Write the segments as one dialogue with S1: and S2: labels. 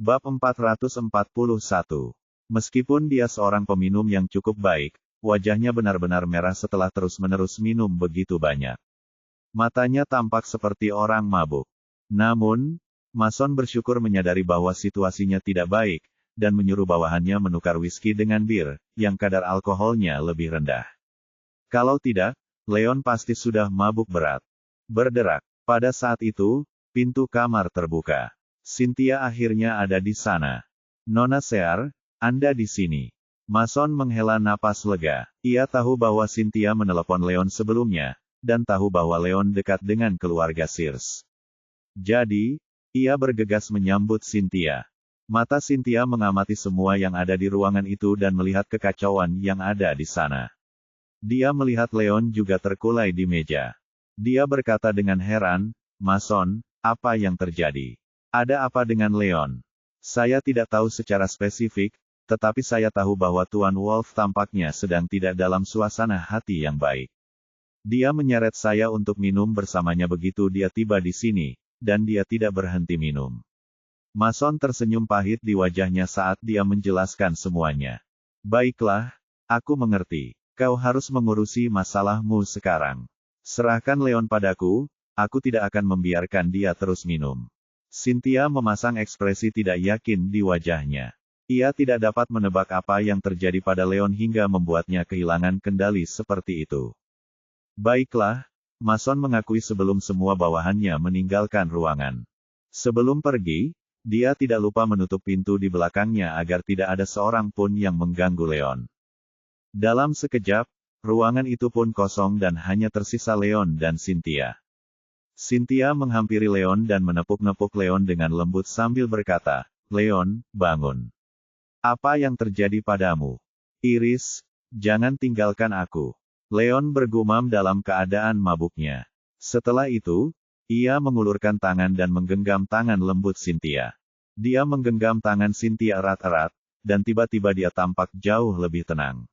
S1: Bab 441. Meskipun dia seorang peminum yang cukup baik, wajahnya benar-benar merah setelah terus-menerus minum begitu banyak. Matanya tampak seperti orang mabuk. Namun, Mason bersyukur menyadari bahwa situasinya tidak baik, dan menyuruh bawahannya menukar whisky dengan bir, yang kadar alkoholnya lebih rendah. Kalau tidak, Leon pasti sudah mabuk berat. Berderak. Pada saat itu, pintu kamar terbuka. Cynthia akhirnya ada di sana. Nona Sear, Anda di sini. Mason menghela napas lega. Ia tahu bahwa Cynthia menelepon Leon sebelumnya, dan tahu bahwa Leon dekat dengan keluarga Sears. Jadi, ia bergegas menyambut Cynthia. Mata Cynthia mengamati semua yang ada di ruangan itu dan melihat kekacauan yang ada di sana. Dia melihat Leon juga terkulai di meja. Dia berkata dengan heran, "Mason, apa yang terjadi? Ada apa dengan Leon?" "Saya tidak tahu secara spesifik, tetapi saya tahu bahwa Tuan Wolf tampaknya sedang tidak dalam suasana hati yang baik. Dia menyeret saya untuk minum bersamanya begitu dia tiba di sini, dan dia tidak berhenti minum." Mason tersenyum pahit di wajahnya saat dia menjelaskan semuanya. "Baiklah, aku mengerti. Kau harus mengurusi masalahmu sekarang. Serahkan Leon padaku, aku tidak akan membiarkan dia terus minum." Cynthia memasang ekspresi tidak yakin di wajahnya. Ia tidak dapat menebak apa yang terjadi pada Leon hingga membuatnya kehilangan kendali seperti itu. "Baiklah," Mason mengakui sebelum semua bawahannya meninggalkan ruangan. Sebelum pergi, dia tidak lupa menutup pintu di belakangnya agar tidak ada seorang pun yang mengganggu Leon. Dalam sekejap, ruangan itu pun kosong dan hanya tersisa Leon dan Cynthia. Cynthia menghampiri Leon dan menepuk-nepuk Leon dengan lembut sambil berkata, "Leon, bangun. Apa yang terjadi padamu? Iris, jangan tinggalkan aku." Leon bergumam dalam keadaan mabuknya. Setelah itu, ia mengulurkan tangan dan menggenggam tangan lembut Cynthia. Dia menggenggam tangan Cynthia erat-erat, dan tiba-tiba dia tampak jauh lebih tenang.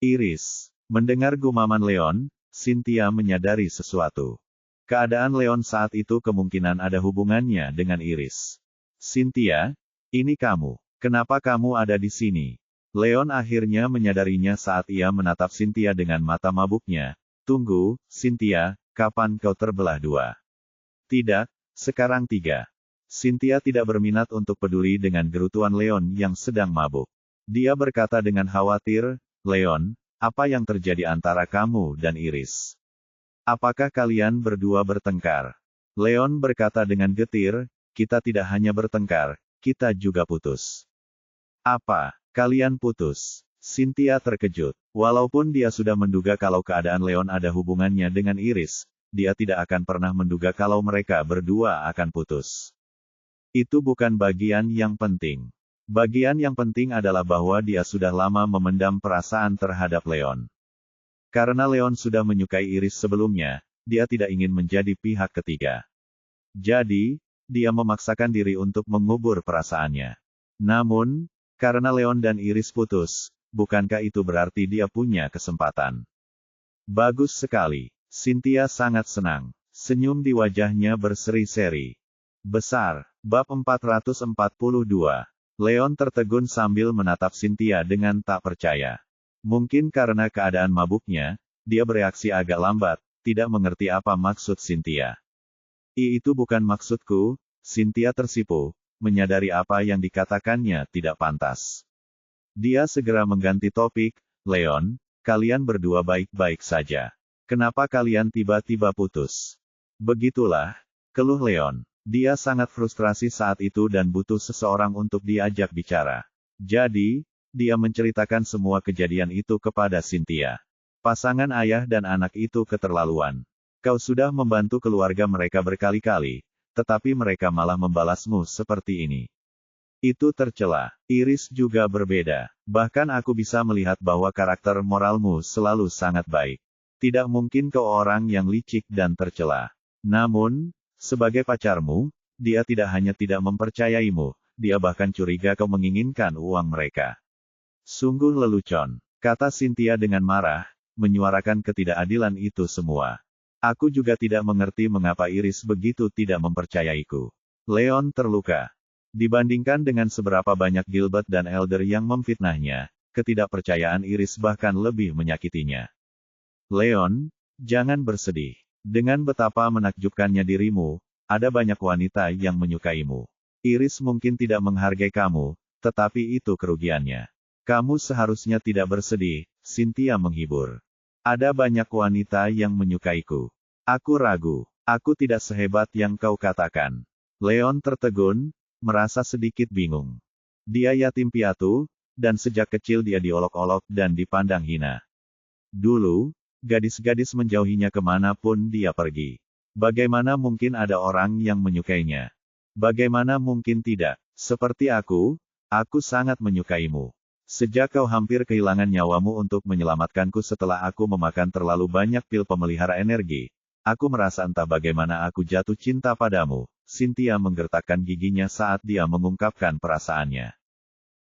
S1: "Iris." Mendengar gumaman Leon, Cynthia menyadari sesuatu. Keadaan Leon saat itu kemungkinan ada hubungannya dengan Iris. "Cynthia, ini kamu. Kenapa kamu ada di sini?" Leon akhirnya menyadarinya saat ia menatap Cynthia dengan mata mabuknya. "Tunggu, Cynthia, kapan kau terbelah dua?" "Tidak, sekarang tiga." Cynthia tidak berminat untuk peduli dengan gerutuan Leon yang sedang mabuk. Dia berkata dengan khawatir, "Leon, apa yang terjadi antara kamu dan Iris? Apakah kalian berdua bertengkar?" Leon berkata dengan getir, "Kita tidak hanya bertengkar, kita juga putus." "Apa? Kalian putus?" Cynthia terkejut. Walaupun dia sudah menduga kalau keadaan Leon ada hubungannya dengan Iris, dia tidak akan pernah menduga kalau mereka berdua akan putus. Itu bukan bagian yang penting. Bagian yang penting adalah bahwa dia sudah lama memendam perasaan terhadap Leon. Karena Leon sudah menyukai Iris sebelumnya, dia tidak ingin menjadi pihak ketiga. Jadi, dia memaksakan diri untuk mengubur perasaannya. Namun, karena Leon dan Iris putus, bukankah itu berarti dia punya kesempatan? "Bagus sekali." Cynthia sangat senang. Senyum di wajahnya berseri-seri. Besar. Bab 442. Leon tertegun sambil menatap Cynthia dengan tak percaya. Mungkin karena keadaan mabuknya, dia bereaksi agak lambat, tidak mengerti apa maksud Cynthia. "Itu bukan maksudku." Cynthia tersipu, menyadari apa yang dikatakannya tidak pantas. Dia segera mengganti topik, "Leon, kalian berdua baik-baik saja. Kenapa kalian tiba-tiba putus?" "Begitulah," keluh Leon. Dia sangat frustrasi saat itu dan butuh seseorang untuk diajak bicara. Jadi, dia menceritakan semua kejadian itu kepada Cynthia. "Pasangan ayah dan anak itu keterlaluan. Kau sudah membantu keluarga mereka berkali-kali, tetapi mereka malah membalasmu seperti ini. Itu tercela. Iris juga berbeda. Bahkan aku bisa melihat bahwa karakter moralmu selalu sangat baik. Tidak mungkin kau orang yang licik dan tercela. Namun, sebagai pacarmu, dia tidak hanya tidak mempercayaimu, dia bahkan curiga kau menginginkan uang mereka." "Sungguh lelucon," kata Cynthia dengan marah, menyuarakan ketidakadilan itu semua. "Aku juga tidak mengerti mengapa Iris begitu tidak mempercayaiku." Leon terluka. Dibandingkan dengan seberapa banyak Gilbert dan Elder yang memfitnahnya, ketidakpercayaan Iris bahkan lebih menyakitinya. Leon, jangan bersedih. Dengan betapa menakjubkannya dirimu, ada banyak wanita yang menyukaimu. Iris mungkin tidak menghargai kamu, tetapi itu kerugiannya. Kamu seharusnya tidak bersedih, Cynthia menghibur. Ada banyak wanita yang menyukaiku. Aku ragu. Aku tidak sehebat yang kau katakan. Leon tertegun, merasa sedikit bingung. Dia yatim piatu, dan sejak kecil dia diolok-olok dan dipandang hina. Dulu, gadis-gadis menjauhinya kemanapun dia pergi. Bagaimana mungkin ada orang yang menyukainya? Bagaimana mungkin tidak? Seperti aku sangat menyukaimu. Sejak kau hampir kehilangan nyawamu untuk menyelamatkanku setelah aku memakan terlalu banyak pil pemelihara energi, aku merasa entah bagaimana aku jatuh cinta padamu. Cynthia menggertakkan giginya saat dia mengungkapkan perasaannya.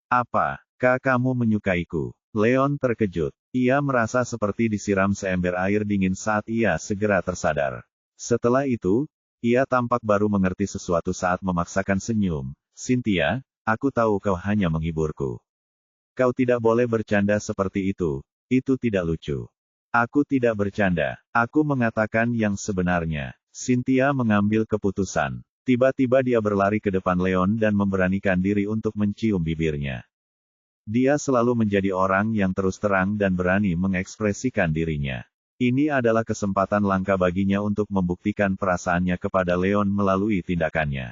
S1: Apakah kamu menyukaiku? Leon terkejut. Ia merasa seperti disiram seember air dingin saat ia segera tersadar. Setelah itu, ia tampak baru mengerti sesuatu saat memaksakan senyum. Cynthia, aku tahu kau hanya menghiburku. Kau tidak boleh bercanda seperti itu tidak lucu. Aku tidak bercanda, aku mengatakan yang sebenarnya. Cynthia mengambil keputusan. Tiba-tiba dia berlari ke depan Leon dan memberanikan diri untuk mencium bibirnya. Dia selalu menjadi orang yang terus terang dan berani mengekspresikan dirinya. Ini adalah kesempatan langka baginya untuk membuktikan perasaannya kepada Leon melalui tindakannya.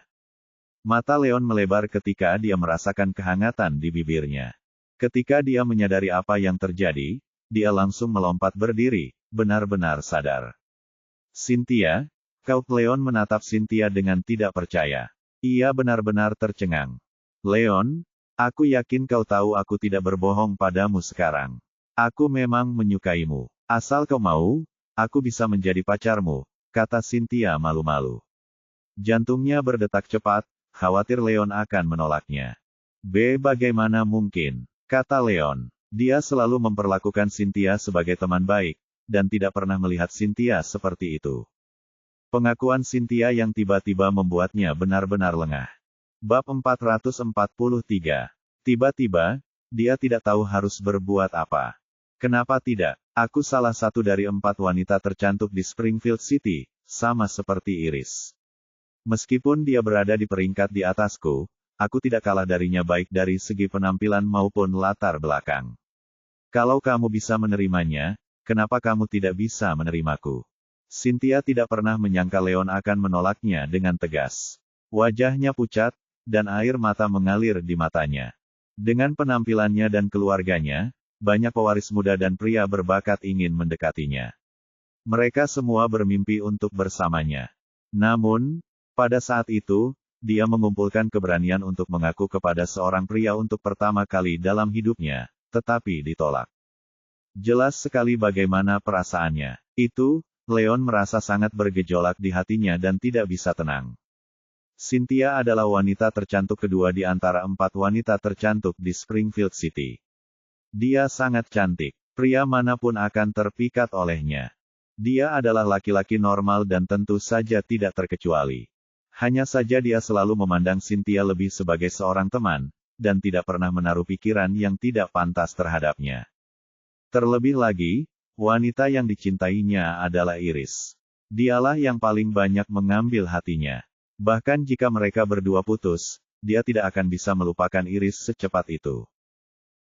S1: Mata Leon melebar ketika dia merasakan kehangatan di bibirnya. Ketika dia menyadari apa yang terjadi, dia langsung melompat berdiri, benar-benar sadar. Cynthia, kau? Leon menatap Cynthia dengan tidak percaya. Ia benar-benar tercengang. Leon, aku yakin kau tahu aku tidak berbohong padamu sekarang. Aku memang menyukaimu. Asal kau mau, aku bisa menjadi pacarmu, kata Cynthia malu-malu. Jantungnya berdetak cepat, khawatir Leon akan menolaknya. Bagaimana mungkin? Kata Leon. Dia selalu memperlakukan Cynthia sebagai teman baik, dan tidak pernah melihat Cynthia seperti itu. Pengakuan Cynthia yang tiba-tiba membuatnya benar-benar lengah. Bab 443. Tiba-tiba, dia tidak tahu harus berbuat apa. Kenapa tidak? Aku salah satu dari 4 wanita tercantik di Springfield City, sama seperti Iris. Meskipun dia berada di peringkat di atasku, aku tidak kalah darinya baik dari segi penampilan maupun latar belakang. Kalau kamu bisa menerimanya, kenapa kamu tidak bisa menerimaku? Cynthia tidak pernah menyangka Leon akan menolaknya dengan tegas. Wajahnya pucat, dan air mata mengalir di matanya. Dengan penampilannya dan keluarganya, banyak pewaris muda dan pria berbakat ingin mendekatinya. Mereka semua bermimpi untuk bersamanya. Namun, pada saat itu, dia mengumpulkan keberanian untuk mengaku kepada seorang pria untuk pertama kali dalam hidupnya, tetapi ditolak. Jelas sekali bagaimana perasaannya. Leon merasa sangat bergejolak di hatinya dan tidak bisa tenang. Cynthia adalah wanita tercantik kedua di antara 4 wanita tercantik di Springfield City. Dia sangat cantik. Pria manapun akan terpikat olehnya. Dia adalah laki-laki normal dan tentu saja tidak terkecuali. Hanya saja dia selalu memandang Cynthia lebih sebagai seorang teman, dan tidak pernah menaruh pikiran yang tidak pantas terhadapnya. Terlebih lagi, wanita yang dicintainya adalah Iris. Dialah yang paling banyak mengambil hatinya. Bahkan jika mereka berdua putus, dia tidak akan bisa melupakan Iris secepat itu.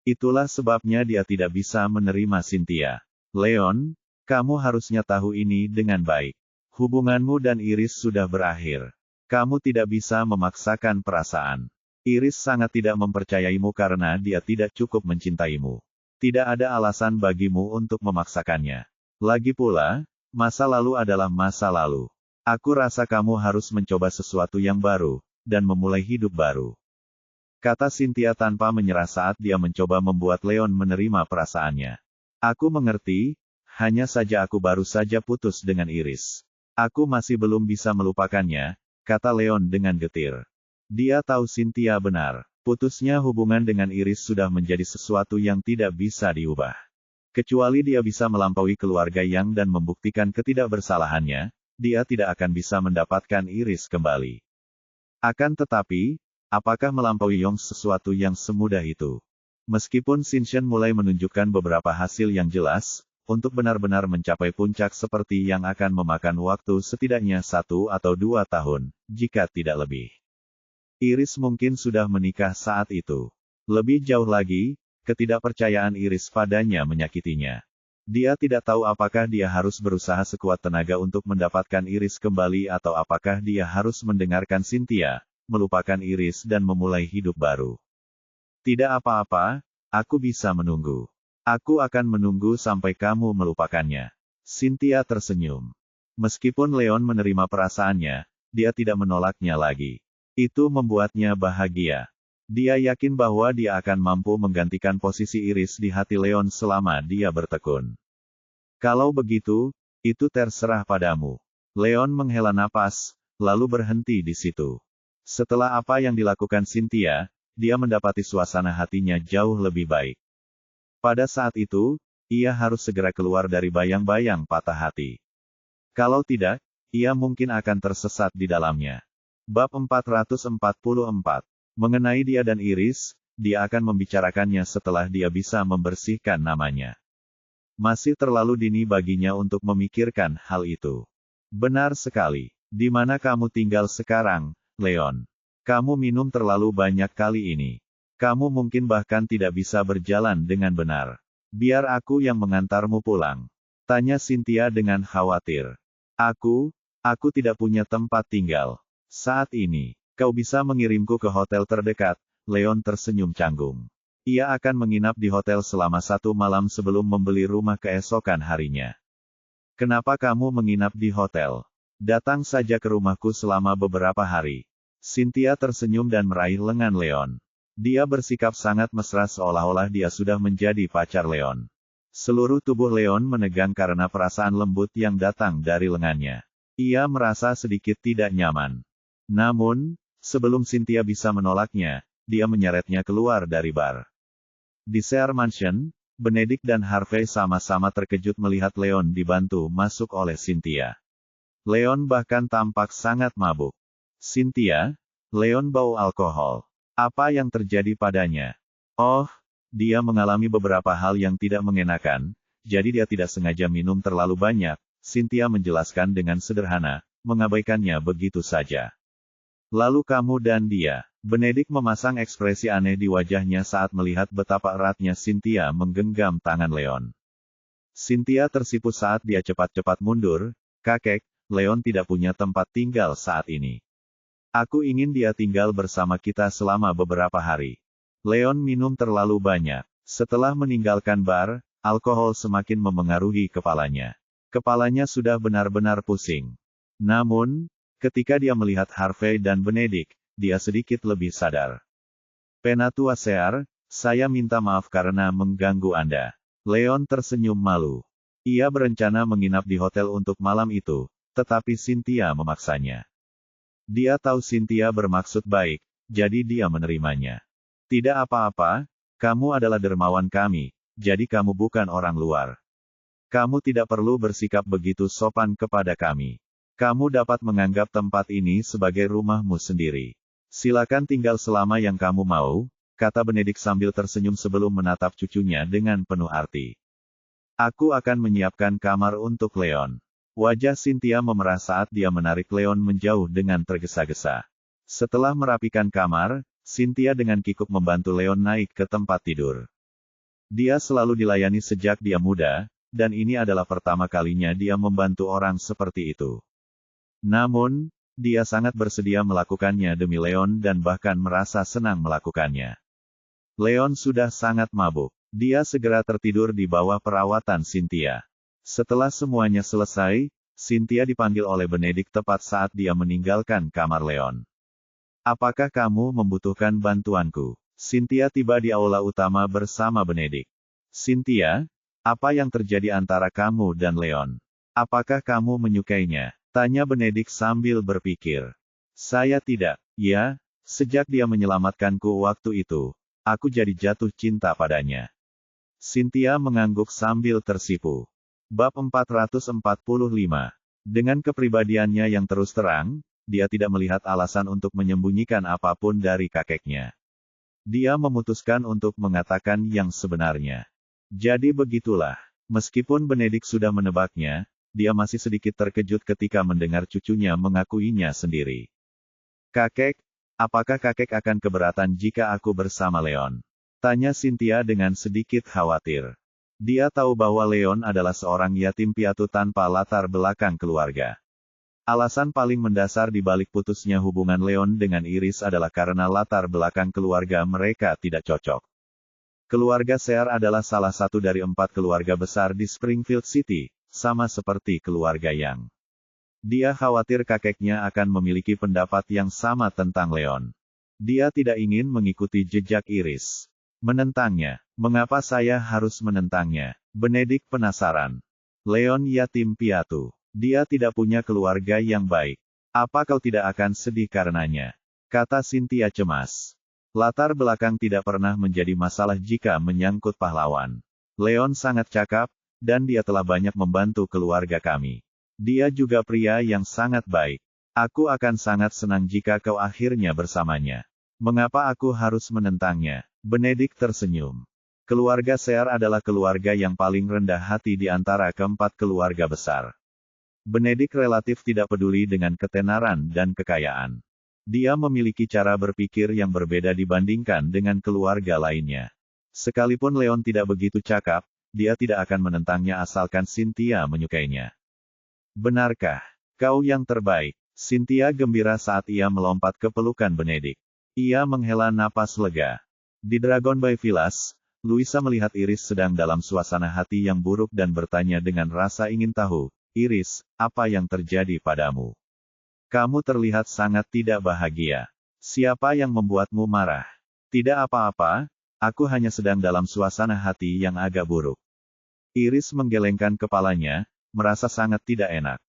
S1: Itulah sebabnya dia tidak bisa menerima Cynthia. Leon, kamu harusnya tahu ini dengan baik. Hubunganmu dan Iris sudah berakhir. Kamu tidak bisa memaksakan perasaan. Iris sangat tidak mempercayaimu karena dia tidak cukup mencintaimu. Tidak ada alasan bagimu untuk memaksakannya. Lagi pula, masa lalu adalah masa lalu. Aku rasa kamu harus mencoba sesuatu yang baru, dan memulai hidup baru. Kata Cynthia tanpa menyerah saat dia mencoba membuat Leon menerima perasaannya. Aku mengerti, hanya saja aku baru saja putus dengan Iris. Aku masih belum bisa melupakannya, kata Leon dengan getir. Dia tahu Cynthia benar. Putusnya hubungan dengan Iris sudah menjadi sesuatu yang tidak bisa diubah. Kecuali dia bisa melampaui keluarga Yang dan membuktikan ketidakbersalahannya, dia tidak akan bisa mendapatkan Iris kembali. Akan tetapi, Apakah melampaui Yong sesuatu yang semudah itu? Meskipun Xinchen mulai menunjukkan beberapa hasil yang jelas, untuk benar-benar mencapai puncak seperti yang akan memakan waktu setidaknya 1 atau 2 tahun, jika tidak lebih. Iris mungkin sudah menikah saat itu. Lebih jauh lagi, ketidakpercayaan Iris padanya menyakitinya. Dia tidak tahu apakah dia harus berusaha sekuat tenaga untuk mendapatkan Iris kembali atau apakah dia harus mendengarkan Cynthia, melupakan Iris dan memulai hidup baru. Tidak apa-apa, aku bisa menunggu. Aku akan menunggu sampai kamu melupakannya. Cynthia tersenyum. Meskipun Leon menerima perasaannya, dia tidak menolaknya lagi. Itu membuatnya bahagia. Dia yakin bahwa dia akan mampu menggantikan posisi Iris di hati Leon selama dia bertekun. Kalau begitu, itu terserah padamu. Leon menghela napas, lalu berhenti di situ. Setelah apa yang dilakukan Cynthia, dia mendapati suasana hatinya jauh lebih baik. Pada saat itu, ia harus segera keluar dari bayang-bayang patah hati. Kalau tidak, ia mungkin akan tersesat di dalamnya. Bab 444. Mengenai dia dan Iris, dia akan membicarakannya setelah dia bisa membersihkan namanya. Masih terlalu dini baginya untuk memikirkan hal itu. Benar sekali. Di mana kamu tinggal sekarang, Leon? Kamu minum terlalu banyak kali ini. Kamu mungkin bahkan tidak bisa berjalan dengan benar. Biar aku yang mengantarmu pulang. Tanya Cynthia dengan khawatir. Aku tidak punya tempat tinggal. Saat ini, kau bisa mengirimku ke hotel terdekat. Leon tersenyum canggung. Ia akan menginap di hotel selama 1 malam sebelum membeli rumah keesokan harinya. Kenapa kamu menginap di hotel? Datang saja ke rumahku selama beberapa hari. Cynthia tersenyum dan meraih lengan Leon. Dia bersikap sangat mesra seolah-olah dia sudah menjadi pacar Leon. Seluruh tubuh Leon menegang karena perasaan lembut yang datang dari lengannya. Ia merasa sedikit tidak nyaman. Namun, sebelum Cynthia bisa menolaknya, dia menyeretnya keluar dari bar. Di Sear Mansion, Benedict dan Harvey sama-sama terkejut melihat Leon dibantu masuk oleh Cynthia. Leon bahkan tampak sangat mabuk. Cynthia, Leon bau alkohol. Apa yang terjadi padanya? Oh, dia mengalami beberapa hal yang tidak mengenakan, jadi dia tidak sengaja minum terlalu banyak, Cynthia menjelaskan dengan sederhana, mengabaikannya begitu saja. Lalu kamu dan dia. Benedict memasang ekspresi aneh di wajahnya saat melihat betapa eratnya Cynthia menggenggam tangan Leon. Cynthia tersipu saat dia cepat-cepat mundur, kakek, Leon tidak punya tempat tinggal saat ini. Aku ingin dia tinggal bersama kita selama beberapa hari. Leon minum terlalu banyak. Setelah meninggalkan bar, alkohol semakin memengaruhi kepalanya. Kepalanya sudah benar-benar pusing. Namun, ketika dia melihat Harvey dan Benedict, dia sedikit lebih sadar. Penatua Sear, saya minta maaf karena mengganggu Anda. Leon tersenyum malu. Ia berencana menginap di hotel untuk malam itu, tetapi Cynthia memaksanya. Dia tahu Cynthia bermaksud baik, jadi dia menerimanya. Tidak apa-apa, kamu adalah dermawan kami, jadi kamu bukan orang luar. Kamu tidak perlu bersikap begitu sopan kepada kami. Kamu dapat menganggap tempat ini sebagai rumahmu sendiri. Silakan tinggal selama yang kamu mau, kata Benedict sambil tersenyum sebelum menatap cucunya dengan penuh arti. Aku akan menyiapkan kamar untuk Leon. Wajah Cynthia memerah saat dia menarik Leon menjauh dengan tergesa-gesa. Setelah merapikan kamar, Cynthia dengan kikuk membantu Leon naik ke tempat tidur. Dia selalu dilayani sejak dia muda, dan ini adalah pertama kalinya dia membantu orang seperti itu. Namun, dia sangat bersedia melakukannya demi Leon dan bahkan merasa senang melakukannya. Leon sudah sangat mabuk. Dia segera tertidur di bawah perawatan Cynthia. Setelah semuanya selesai, Cynthia dipanggil oleh Benedict tepat saat dia meninggalkan kamar Leon. Apakah kamu membutuhkan bantuanku? Cynthia tiba di aula utama bersama Benedict. Cynthia, apa yang terjadi antara kamu dan Leon? Apakah kamu menyukainya? Tanya Benedict sambil berpikir. Saya tidak. Ya, sejak dia menyelamatkanku waktu itu, aku jadi jatuh cinta padanya. Cynthia mengangguk sambil tersipu. Bab 445. Dengan kepribadiannya yang terus terang, dia tidak melihat alasan untuk menyembunyikan apapun dari kakeknya. Dia memutuskan untuk mengatakan yang sebenarnya. Jadi begitulah. Meskipun Benedict sudah menebaknya, dia masih sedikit terkejut ketika mendengar cucunya mengakuinya sendiri. Kakek, apakah kakek akan keberatan jika aku bersama Leon? Tanya Cynthia dengan sedikit khawatir. Dia tahu bahwa Leon adalah seorang yatim piatu tanpa latar belakang keluarga. Alasan paling mendasar di balik putusnya hubungan Leon dengan Iris adalah karena latar belakang keluarga mereka tidak cocok. Keluarga Sear adalah salah satu dari 4 keluarga besar di Springfield City, sama seperti keluarga Yang. Dia khawatir kakeknya akan memiliki pendapat yang sama tentang Leon. Dia tidak ingin mengikuti jejak Iris. Menentangnya. Mengapa saya harus menentangnya? Benedict penasaran. Leon yatim piatu. Dia tidak punya keluarga yang baik. Apa kau tidak akan sedih karenanya? Kata Cynthia cemas. Latar belakang tidak pernah menjadi masalah jika menyangkut pahlawan. Leon sangat cakap, dan dia telah banyak membantu keluarga kami. Dia juga pria yang sangat baik. Aku akan sangat senang jika kau akhirnya bersamanya. Mengapa aku harus menentangnya? Benedict tersenyum. Keluarga Sear adalah keluarga yang paling rendah hati di antara keempat keluarga besar. Benedict relatif tidak peduli dengan ketenaran dan kekayaan. Dia memiliki cara berpikir yang berbeda dibandingkan dengan keluarga lainnya. Sekalipun Leon tidak begitu cakap, dia tidak akan menentangnya asalkan Cynthia menyukainya. Benarkah? Kau yang terbaik. Cynthia gembira saat ia melompat ke pelukan Benedict. Ia menghela napas lega. Di Dragon Bay Villas, Louisa melihat Iris sedang dalam suasana hati yang buruk dan bertanya dengan rasa ingin tahu, Iris, apa yang terjadi padamu? Kamu terlihat sangat tidak bahagia. Siapa yang membuatmu marah? Tidak apa-apa, aku hanya sedang dalam suasana hati yang agak buruk. Iris menggelengkan kepalanya, merasa sangat tidak enak.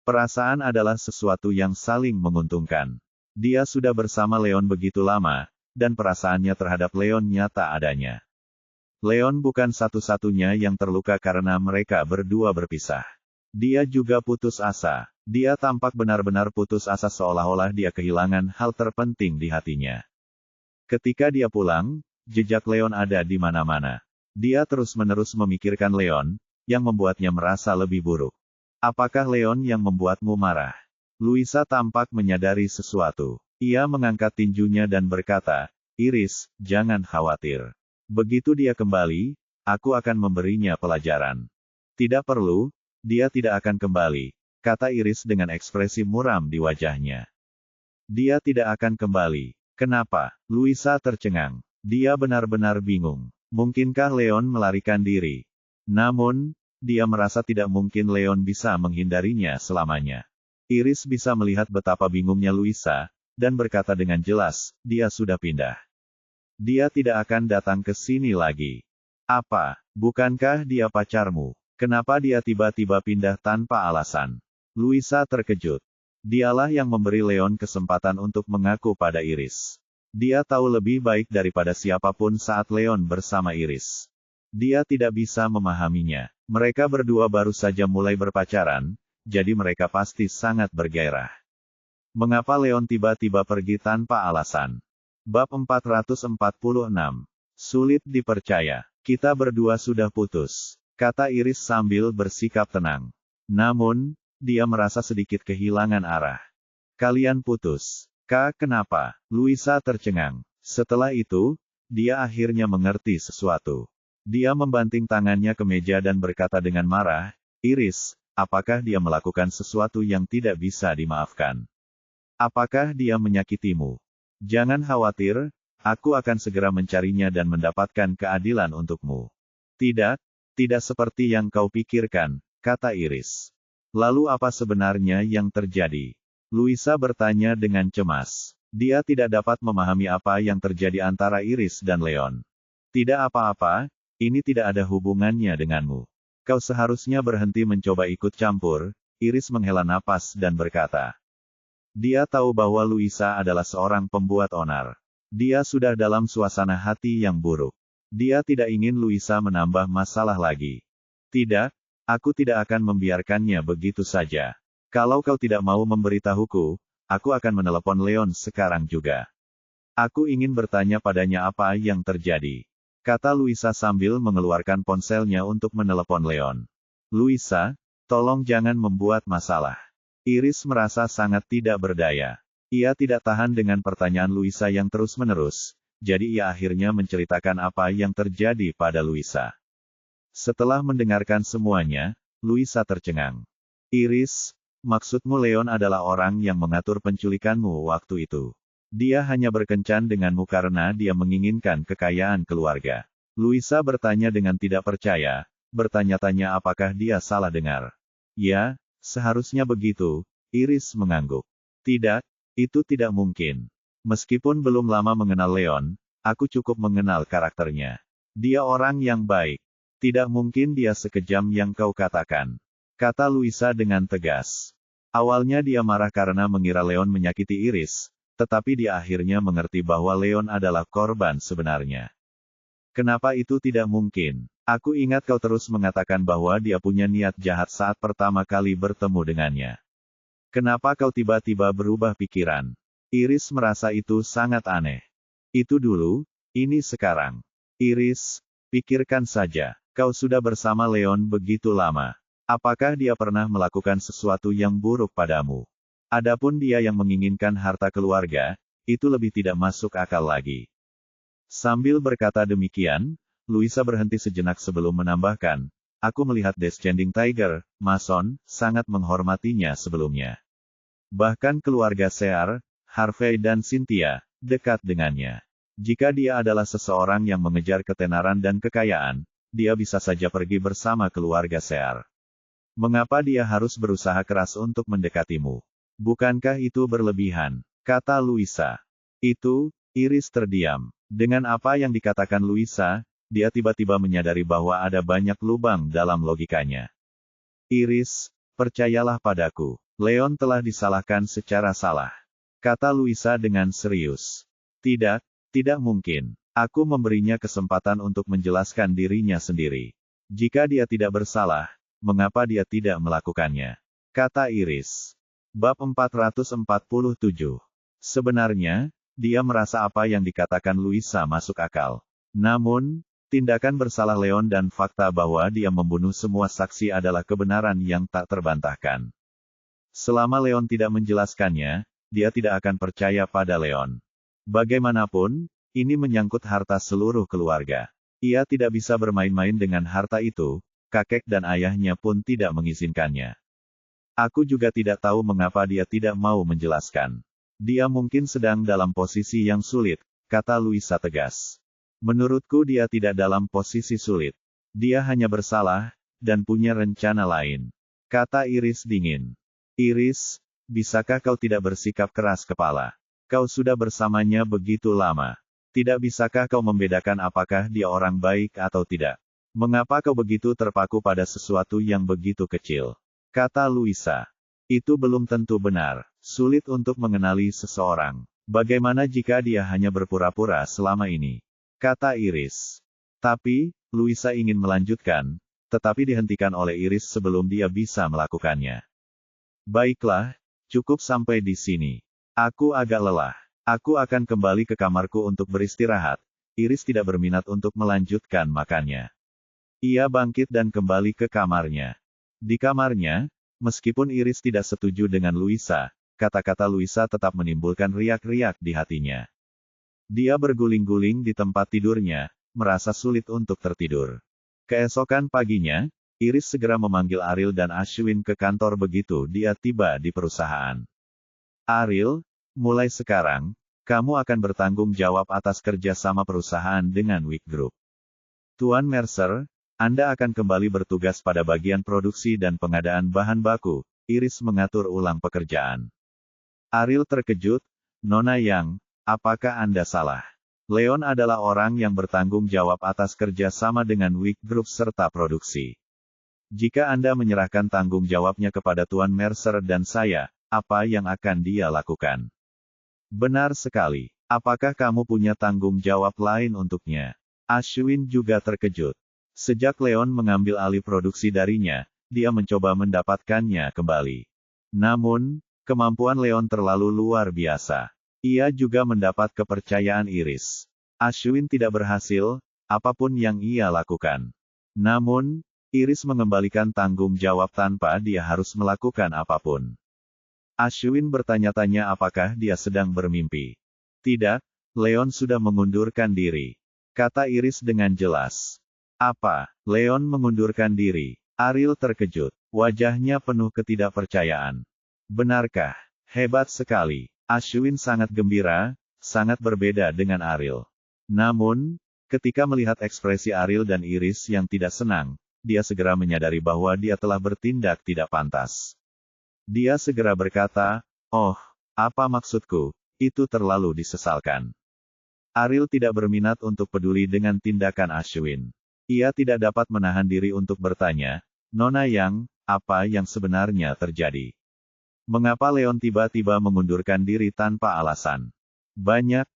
S1: Perasaan adalah sesuatu yang saling menguntungkan. Dia sudah bersama Leon begitu lama, dan perasaannya terhadap Leon nyata adanya. Leon bukan satu-satunya yang terluka karena mereka berdua berpisah. Dia juga putus asa. Dia tampak benar-benar putus asa seolah-olah dia kehilangan hal terpenting di hatinya. Ketika dia pulang, jejak Leon ada di mana-mana. Dia terus-menerus memikirkan Leon, yang membuatnya merasa lebih buruk. Apakah Leon yang membuatmu marah? Louisa tampak menyadari sesuatu. Ia mengangkat tinjunya dan berkata, Iris, jangan khawatir. Begitu dia kembali, aku akan memberinya pelajaran. Tidak perlu, dia tidak akan kembali, kata Iris dengan ekspresi muram di wajahnya. Dia tidak akan kembali. Kenapa? Louisa tercengang. Dia benar-benar bingung. Mungkinkah Leon melarikan diri? Namun, dia merasa tidak mungkin Leon bisa menghindarinya selamanya. Iris bisa melihat betapa bingungnya Louisa, dan berkata dengan jelas, dia sudah pindah. Dia tidak akan datang ke sini lagi. Apa? Bukankah dia pacarmu? Kenapa dia tiba-tiba pindah tanpa alasan? Louisa terkejut. Dialah yang memberi Leon kesempatan untuk mengaku pada Iris. Dia tahu lebih baik daripada siapapun saat Leon bersama Iris. Dia tidak bisa memahaminya. Mereka berdua baru saja mulai berpacaran, jadi mereka pasti sangat bergairah. Mengapa Leon tiba-tiba pergi tanpa alasan? Bab 446. Sulit dipercaya. Kita berdua sudah putus, kata Iris sambil bersikap tenang. Namun, dia merasa sedikit kehilangan arah. Kalian putus. Kenapa? Louisa tercengang. Setelah itu, dia akhirnya mengerti sesuatu. Dia membanting tangannya ke meja dan berkata dengan marah, Iris, apakah dia melakukan sesuatu yang tidak bisa dimaafkan? Apakah dia menyakitimu? Jangan khawatir, aku akan segera mencarinya dan mendapatkan keadilan untukmu. Tidak, tidak seperti yang kau pikirkan, kata Iris. Lalu apa sebenarnya yang terjadi? Louisa bertanya dengan cemas. Dia tidak dapat memahami apa yang terjadi antara Iris dan Leon. Tidak apa-apa, ini tidak ada hubungannya denganmu. Kau seharusnya berhenti mencoba ikut campur, Iris menghela napas dan berkata. Dia tahu bahwa Louisa adalah seorang pembuat onar. Dia sudah dalam suasana hati yang buruk. Dia tidak ingin Louisa menambah masalah lagi. Tidak, aku tidak akan membiarkannya begitu saja. Kalau kau tidak mau memberitahuku, aku akan menelepon Leon sekarang juga. Aku ingin bertanya padanya apa yang terjadi. Kata Luisa sambil mengeluarkan ponselnya untuk menelepon Leon. Luisa, tolong jangan membuat masalah. Iris merasa sangat tidak berdaya. Ia tidak tahan dengan pertanyaan Luisa yang terus-menerus, jadi ia akhirnya menceritakan apa yang terjadi pada Luisa. Setelah mendengarkan semuanya, Luisa tercengang. Iris, maksudmu Leon adalah orang yang mengatur penculikanmu waktu itu. Dia hanya berkencan denganmu karena dia menginginkan kekayaan keluarga. Luisa bertanya dengan tidak percaya, bertanya-tanya apakah dia salah dengar. Ya, seharusnya begitu, Iris mengangguk. Tidak, itu tidak mungkin. Meskipun belum lama mengenal Leon, aku cukup mengenal karakternya. Dia orang yang baik. Tidak mungkin dia sekejam yang kau katakan. Kata Luisa dengan tegas. Awalnya dia marah karena mengira Leon menyakiti Iris, tetapi dia akhirnya mengerti bahwa Leon adalah korban sebenarnya. Kenapa itu tidak mungkin? Aku ingat kau terus mengatakan bahwa dia punya niat jahat saat pertama kali bertemu dengannya. Kenapa kau tiba-tiba berubah pikiran? Iris merasa itu sangat aneh. Itu dulu, ini sekarang. Iris, pikirkan saja, kau sudah bersama Leon begitu lama. Apakah dia pernah melakukan sesuatu yang buruk padamu? Adapun dia yang menginginkan harta keluarga, itu lebih tidak masuk akal lagi. Sambil berkata demikian, Luisa berhenti sejenak sebelum menambahkan, aku melihat Descending Tiger, Mason, sangat menghormatinya sebelumnya. Bahkan keluarga Sear, Harvey dan Cynthia, dekat dengannya. Jika dia adalah seseorang yang mengejar ketenaran dan kekayaan, dia bisa saja pergi bersama keluarga Sear. Mengapa dia harus berusaha keras untuk mendekatimu? Bukankah itu berlebihan? Kata Luisa. Itu, Iris terdiam. Dengan apa yang dikatakan Luisa, dia tiba-tiba menyadari bahwa ada banyak lubang dalam logikanya. Iris, percayalah padaku. Leon telah disalahkan secara salah. Kata Luisa dengan serius. Tidak, tidak mungkin. Aku memberinya kesempatan untuk menjelaskan dirinya sendiri. Jika dia tidak bersalah, mengapa dia tidak melakukannya? Kata Iris. Bab 447. Sebenarnya, dia merasa apa yang dikatakan Luisa masuk akal. Namun, tindakan bersalah Leon dan fakta bahwa dia membunuh semua saksi adalah kebenaran yang tak terbantahkan. Selama Leon tidak menjelaskannya, dia tidak akan percaya pada Leon. Bagaimanapun, ini menyangkut harta seluruh keluarga. Ia tidak bisa bermain-main dengan harta itu, kakek dan ayahnya pun tidak mengizinkannya. Aku juga tidak tahu mengapa dia tidak mau menjelaskan. Dia mungkin sedang dalam posisi yang sulit, kata Luisa tegas. Menurutku dia tidak dalam posisi sulit. Dia hanya bersalah, dan punya rencana lain. Kata Iris dingin. Iris, bisakah kau tidak bersikap keras kepala? Kau sudah bersamanya begitu lama. Tidak bisakah kau membedakan apakah dia orang baik atau tidak? Mengapa kau begitu terpaku pada sesuatu yang begitu kecil? Kata Luisa. Itu belum tentu benar. Sulit untuk mengenali seseorang. Bagaimana jika dia hanya berpura-pura selama ini? Kata Iris. Tapi, Luisa ingin melanjutkan, tetapi dihentikan oleh Iris sebelum dia bisa melakukannya. Baiklah, cukup sampai di sini. Aku agak lelah. Aku akan kembali ke kamarku untuk beristirahat. Iris tidak berminat untuk melanjutkan makannya. Ia bangkit dan kembali ke kamarnya. Di kamarnya, meskipun Iris tidak setuju dengan Luisa, kata-kata Luisa tetap menimbulkan riak-riak di hatinya. Dia berguling-guling di tempat tidurnya, merasa sulit untuk tertidur. Keesokan paginya, Iris segera memanggil Ariel dan Ashwin ke kantor begitu dia tiba di perusahaan. Ariel, mulai sekarang, kamu akan bertanggung jawab atas kerja sama perusahaan dengan Wick Group. Tuan Mercer, Anda akan kembali bertugas pada bagian produksi dan pengadaan bahan baku. Iris mengatur ulang pekerjaan. Ariel terkejut, Nona Yang, apakah Anda salah? Leon adalah orang yang bertanggung jawab atas kerja sama dengan Wick Group serta produksi. Jika Anda menyerahkan tanggung jawabnya kepada Tuan Mercer dan saya, apa yang akan dia lakukan? Benar sekali. Apakah kamu punya tanggung jawab lain untuknya? Ashwin juga terkejut. Sejak Leon mengambil alih produksi darinya, dia mencoba mendapatkannya kembali. Namun, Kemampuan Leon terlalu luar biasa. Ia juga mendapat kepercayaan Iris. Ashwin tidak berhasil, apapun yang ia lakukan. Namun, Iris mengembalikan tanggung jawab tanpa dia harus melakukan apapun. Ashwin bertanya-tanya apakah dia sedang bermimpi. Tidak, Leon sudah mengundurkan diri. Kata Iris dengan jelas. Apa? Leon mengundurkan diri. Ariel terkejut. Wajahnya penuh ketidakpercayaan. Benarkah? Hebat sekali. Ashwin sangat gembira, sangat berbeda dengan Ariel. Namun, ketika melihat ekspresi Ariel dan Iris yang tidak senang, dia segera menyadari bahwa dia telah bertindak tidak pantas. Dia segera berkata, "Oh, apa maksudku? Itu terlalu disesalkan." Ariel tidak berminat untuk peduli dengan tindakan Ashwin. Ia tidak dapat menahan diri untuk bertanya, "Nona Yang, apa yang sebenarnya terjadi? Mengapa Leon tiba-tiba mengundurkan diri tanpa alasan?" Banyak,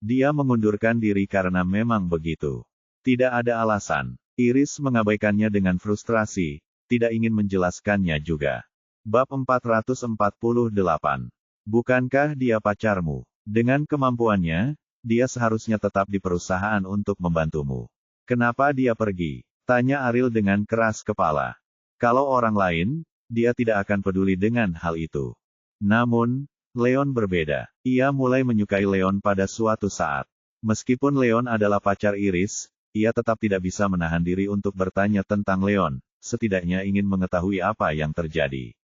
S1: dia mengundurkan diri karena memang begitu. Tidak ada alasan. Iris mengabaikannya dengan frustrasi, tidak ingin menjelaskannya juga. Bab 448. Bukankah dia pacarmu? Dengan kemampuannya, dia seharusnya tetap di perusahaan untuk membantumu. Kenapa dia pergi? Tanya Ariel dengan keras kepala. Kalau orang lain, dia tidak akan peduli dengan hal itu. Namun, Leon berbeda. Ia mulai menyukai Leon pada suatu saat. Meskipun Leon adalah pacar Iris, ia tetap tidak bisa menahan diri untuk bertanya tentang Leon, setidaknya ingin mengetahui apa yang terjadi.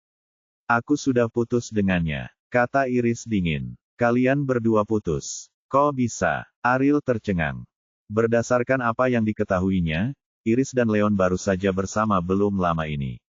S1: "Aku sudah putus dengannya," kata Iris dingin. "Kalian berdua putus? Kok bisa?" Ariel tercengang. Berdasarkan apa yang diketahuinya, Iris dan Leon baru saja bersama belum lama ini.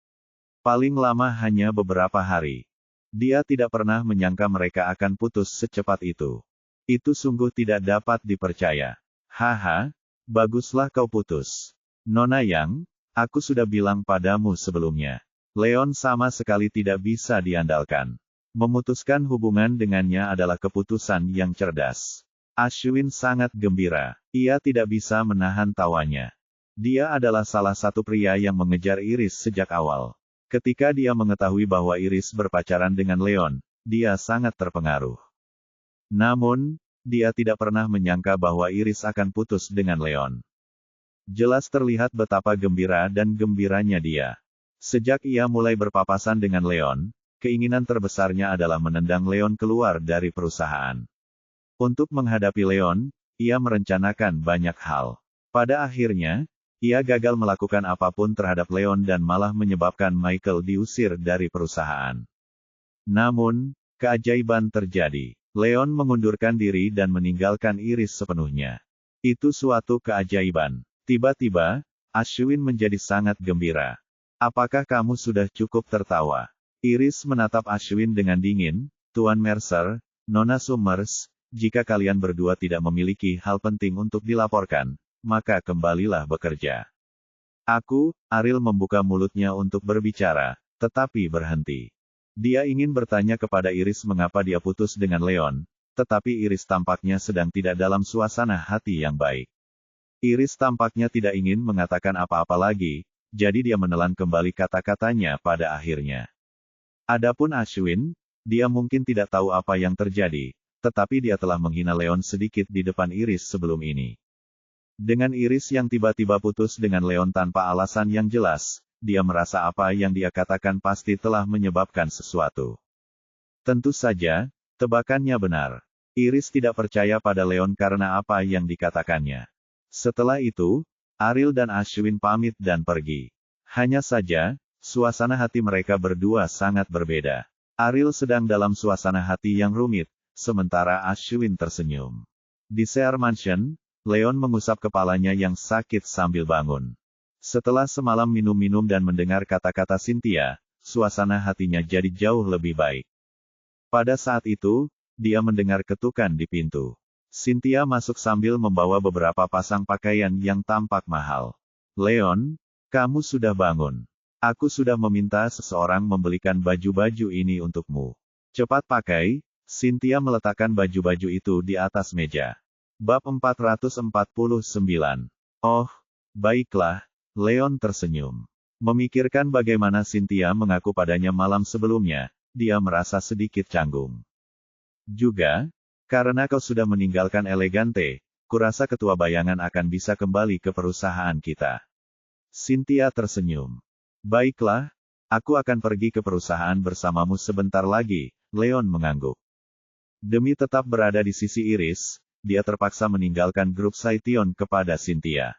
S1: Paling lama hanya beberapa hari. Dia tidak pernah menyangka mereka akan putus secepat itu. Itu sungguh tidak dapat dipercaya. "Haha, baguslah kau putus. Nona Yang, aku sudah bilang padamu sebelumnya. Leon sama sekali tidak bisa diandalkan. Memutuskan hubungan dengannya adalah keputusan yang cerdas." Ashwin sangat gembira. Ia tidak bisa menahan tawanya. Dia adalah salah satu pria yang mengejar Iris sejak awal. Ketika dia mengetahui bahwa Iris berpacaran dengan Leon, dia sangat terpengaruh. Namun, dia tidak pernah menyangka bahwa Iris akan putus dengan Leon. Jelas terlihat betapa gembira dan gembiranya dia. Sejak ia mulai berpapasan dengan Leon, keinginan terbesarnya adalah menendang Leon keluar dari perusahaan. Untuk menghadapi Leon, ia merencanakan banyak hal. Pada akhirnya, ia gagal melakukan apapun terhadap Leon dan malah menyebabkan Michael diusir dari perusahaan. Namun, keajaiban terjadi. Leon mengundurkan diri dan meninggalkan Iris sepenuhnya. Itu suatu keajaiban. Tiba-tiba, Ashwin menjadi sangat gembira. "Apakah kamu sudah cukup tertawa?" Iris menatap Ashwin dengan dingin. "Tuan Mercer, Nona Summers, jika kalian berdua tidak memiliki hal penting untuk dilaporkan, maka kembalilah bekerja." Ariel membuka mulutnya untuk berbicara, tetapi berhenti. Dia ingin bertanya kepada Iris mengapa dia putus dengan Leon, tetapi Iris tampaknya sedang tidak dalam suasana hati yang baik. Iris tampaknya tidak ingin mengatakan apa-apa lagi, jadi dia menelan kembali kata-katanya pada akhirnya. Adapun Ashwin, dia mungkin tidak tahu apa yang terjadi, tetapi dia telah menghina Leon sedikit di depan Iris sebelum ini. Dengan Iris yang tiba-tiba putus dengan Leon tanpa alasan yang jelas, dia merasa apa yang dia katakan pasti telah menyebabkan sesuatu. Tentu saja, tebakannya benar. Iris tidak percaya pada Leon karena apa yang dikatakannya. Setelah itu, Ariel dan Ashwin pamit dan pergi. Hanya saja, suasana hati mereka berdua sangat berbeda. Ariel sedang dalam suasana hati yang rumit, sementara Ashwin tersenyum. Di Sear Mansion, Leon mengusap kepalanya yang sakit sambil bangun. Setelah semalam minum-minum dan mendengar kata-kata Cynthia, suasana hatinya jadi jauh lebih baik. Pada saat itu, dia mendengar ketukan di pintu. Cynthia masuk sambil membawa beberapa pasang pakaian yang tampak mahal. "Leon, kamu sudah bangun. Aku sudah meminta seseorang membelikan baju-baju ini untukmu. Cepat pakai." Cynthia meletakkan baju-baju itu di atas meja. Bab 449. "Oh, baiklah," Leon tersenyum. Memikirkan bagaimana Cynthia mengaku padanya malam sebelumnya, dia merasa sedikit canggung. Juga, karena kau sudah meninggalkan Elegante, kurasa ketua bayangan akan bisa kembali ke perusahaan kita. Cynthia tersenyum. Baiklah, aku akan pergi ke perusahaan bersamamu sebentar lagi, Leon mengangguk. Demi tetap berada di sisi Iris, dia terpaksa meninggalkan grup Saition kepada Cynthia.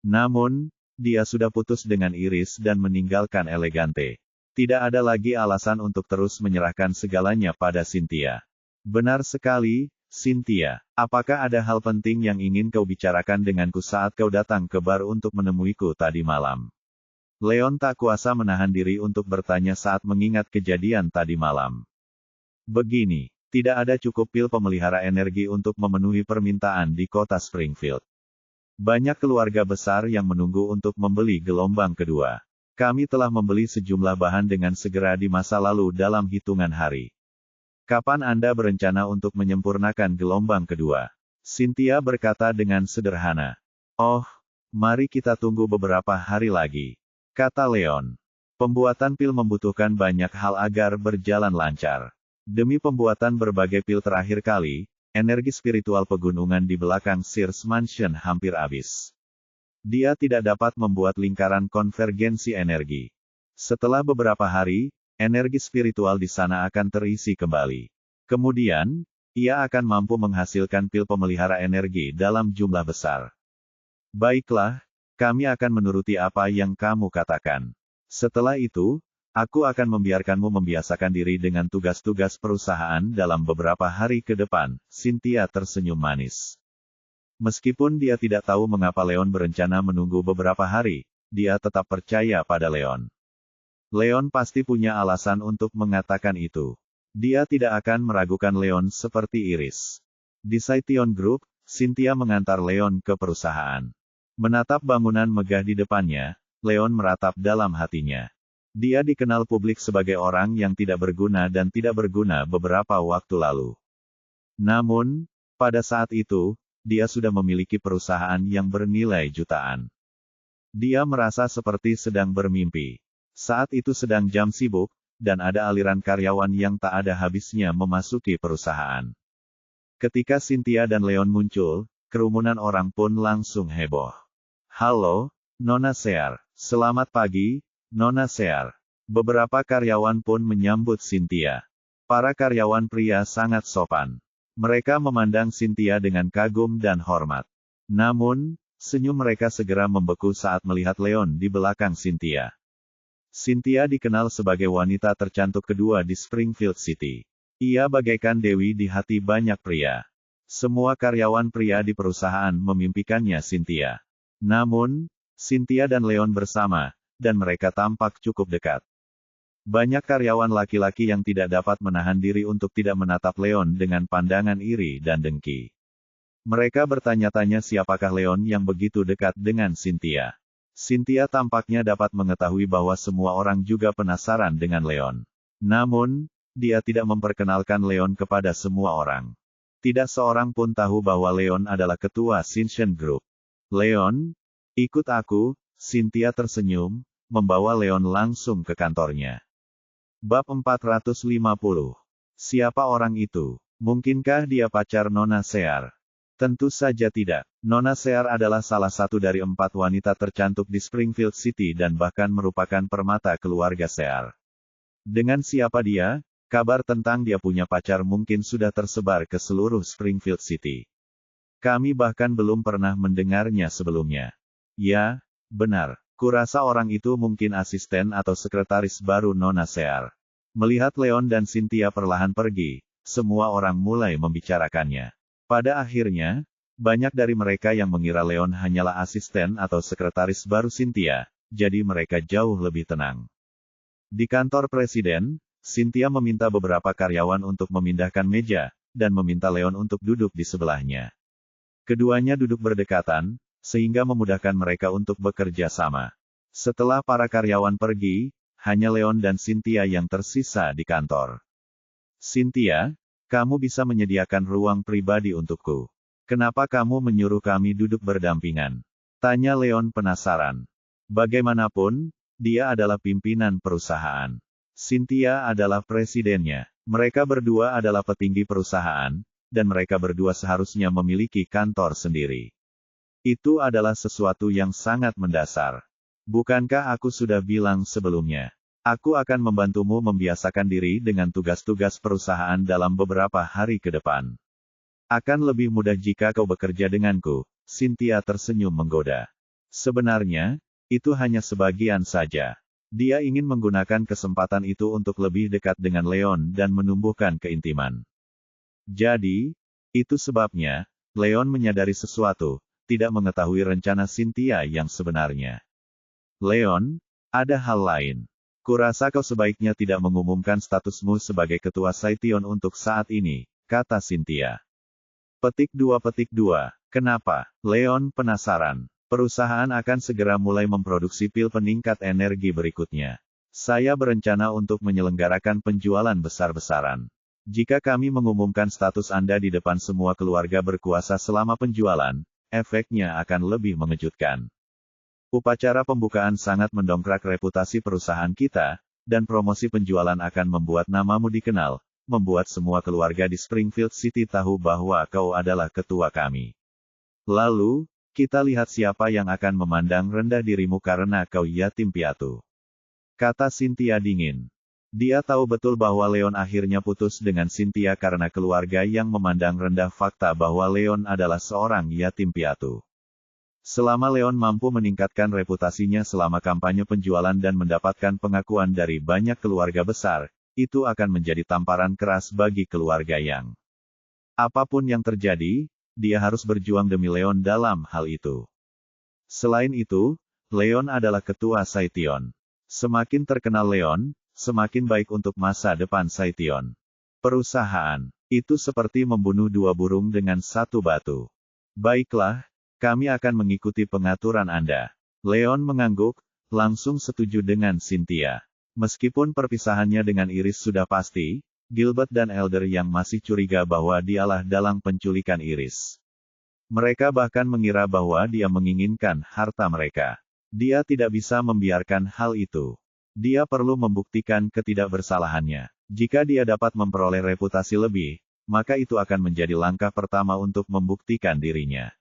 S1: Namun, dia sudah putus dengan Iris dan meninggalkan Elegante. Tidak ada lagi alasan untuk terus menyerahkan segalanya pada Cynthia. Benar sekali, Cynthia. Apakah ada hal penting yang ingin kau bicarakan denganku saat kau datang ke bar untuk menemuiku tadi malam? Leon tak kuasa menahan diri untuk bertanya saat mengingat kejadian tadi malam. Begini, tidak ada cukup pil pemelihara energi untuk memenuhi permintaan di kota Springfield. Banyak keluarga besar yang menunggu untuk membeli gelombang kedua. Kami telah membeli sejumlah bahan dengan segera di masa lalu dalam hitungan hari. Kapan Anda berencana untuk menyempurnakan gelombang kedua? Cynthia berkata dengan sederhana. Oh, mari kita tunggu beberapa hari lagi, kata Leon. Pembuatan pil membutuhkan banyak hal agar berjalan lancar. Demi pembuatan berbagai pil terakhir kali, energi spiritual pegunungan di belakang Sears Mansion hampir habis. Dia tidak dapat membuat lingkaran konvergensi energi. Setelah beberapa hari, energi spiritual di sana akan terisi kembali. Kemudian, ia akan mampu menghasilkan pil pemelihara energi dalam jumlah besar. Baiklah, kami akan menuruti apa yang kamu katakan. Setelah itu, aku akan membiarkanmu membiasakan diri dengan tugas-tugas perusahaan dalam beberapa hari ke depan. Cynthia tersenyum manis. Meskipun dia tidak tahu mengapa Leon berencana menunggu beberapa hari, dia tetap percaya pada Leon. Leon pasti punya alasan untuk mengatakan itu. Dia tidak akan meragukan Leon seperti Iris. Di Saition Group, Cynthia mengantar Leon ke perusahaan. Menatap bangunan megah di depannya, Leon meratap dalam hatinya. Dia dikenal publik sebagai orang yang tidak berguna dan tidak berguna beberapa waktu lalu. Namun, pada saat itu, dia sudah memiliki perusahaan yang bernilai jutaan. Dia merasa seperti sedang bermimpi. Saat itu sedang jam sibuk, dan ada aliran karyawan yang tak ada habisnya memasuki perusahaan. Ketika Cynthia dan Leon muncul, kerumunan orang pun langsung heboh. Halo, Nona Sear. Selamat pagi, Nona Sear. Beberapa karyawan pun menyambut Cynthia. Para karyawan pria sangat sopan. Mereka memandang Cynthia dengan kagum dan hormat. Namun, senyum mereka segera membeku saat melihat Leon di belakang Cynthia. Cynthia dikenal sebagai wanita tercantik kedua di Springfield City. Ia bagaikan dewi di hati banyak pria. Semua karyawan pria di perusahaan memimpikannya Cynthia. Namun, Cynthia dan Leon bersama, dan mereka tampak cukup dekat. Banyak karyawan laki-laki yang tidak dapat menahan diri untuk tidak menatap Leon dengan pandangan iri dan dengki. Mereka bertanya-tanya siapakah Leon yang begitu dekat dengan Cynthia. Cynthia tampaknya dapat mengetahui bahwa semua orang juga penasaran dengan Leon. Namun, dia tidak memperkenalkan Leon kepada semua orang. Tidak seorang pun tahu bahwa Leon adalah ketua Shinsen Group. Leon, ikut aku, Cynthia tersenyum, membawa Leon langsung ke kantornya. Bab 450. Siapa orang itu? Mungkinkah dia pacar Nona Sear? Tentu saja tidak. Nona Sear adalah salah satu dari 4 wanita tercantik di Springfield City dan bahkan merupakan permata keluarga Sear. Dengan siapa dia, kabar tentang dia punya pacar mungkin sudah tersebar ke seluruh Springfield City. Kami bahkan belum pernah mendengarnya sebelumnya. Ya, benar. Kurasa orang itu mungkin asisten atau sekretaris baru Nona Sear. Melihat Leon dan Cynthia perlahan pergi, semua orang mulai membicarakannya. Pada akhirnya, banyak dari mereka yang mengira Leon hanyalah asisten atau sekretaris baru Cynthia, jadi mereka jauh lebih tenang. Di kantor presiden, Cynthia meminta beberapa karyawan untuk memindahkan meja, dan meminta Leon untuk duduk di sebelahnya. Keduanya duduk berdekatan, sehingga memudahkan mereka untuk bekerja sama. Setelah para karyawan pergi, hanya Leon dan Cynthia yang tersisa di kantor. Cynthia, kamu bisa menyediakan ruang pribadi untukku. Kenapa kamu menyuruh kami duduk berdampingan? Tanya Leon penasaran. Bagaimanapun, dia adalah pimpinan perusahaan. Cynthia adalah presidennya. Mereka berdua adalah petinggi perusahaan, dan mereka berdua seharusnya memiliki kantor sendiri. Itu adalah sesuatu yang sangat mendasar. Bukankah aku sudah bilang sebelumnya? Aku akan membantumu membiasakan diri dengan tugas-tugas perusahaan dalam beberapa hari ke depan. Akan lebih mudah jika kau bekerja denganku, Cynthia tersenyum menggoda. Sebenarnya, itu hanya sebagian saja. Dia ingin menggunakan kesempatan itu untuk lebih dekat dengan Leon dan menumbuhkan keintiman. Jadi, itu sebabnya, Leon menyadari sesuatu, tidak mengetahui rencana Cynthia yang sebenarnya. Leon, ada hal lain. Kurasa kau sebaiknya tidak mengumumkan statusmu sebagai ketua Scition untuk saat ini, kata Cynthia. Petik 2. Kenapa? Leon penasaran. Perusahaan akan segera mulai memproduksi pil peningkat energi berikutnya. Saya berencana untuk menyelenggarakan penjualan besar-besaran. Jika kami mengumumkan status Anda di depan semua keluarga berkuasa selama penjualan, efeknya akan lebih mengejutkan. Upacara pembukaan sangat mendongkrak reputasi perusahaan kita, dan promosi penjualan akan membuat namamu dikenal, membuat semua keluarga di Springfield City tahu bahwa kau adalah ketua kami. Lalu, kita lihat siapa yang akan memandang rendah dirimu karena kau yatim piatu. Kata Cynthia dingin. Dia tahu betul bahwa Leon akhirnya putus dengan Cynthia karena keluarga yang memandang rendah fakta bahwa Leon adalah seorang yatim piatu. Selama Leon mampu meningkatkan reputasinya selama kampanye penjualan dan mendapatkan pengakuan dari banyak keluarga besar, itu akan menjadi tamparan keras bagi keluarga yang. Apapun yang terjadi, dia harus berjuang demi Leon dalam hal itu. Selain itu, Leon adalah ketua Scition. Semakin terkenal Leon, semakin baik untuk masa depan Scition. Perusahaan itu seperti membunuh dua burung dengan satu batu. Baiklah, kami akan mengikuti pengaturan Anda. Leon mengangguk, langsung setuju dengan Cynthia. Meskipun perpisahannya dengan Iris sudah pasti, Gilbert dan Elder yang masih curiga bahwa dialah dalang penculikan Iris. Mereka bahkan mengira bahwa dia menginginkan harta mereka. Dia tidak bisa membiarkan hal itu. Dia perlu membuktikan ketidakbersalahannya. Jika dia dapat memperoleh reputasi lebih, maka itu akan menjadi langkah pertama untuk membuktikan dirinya.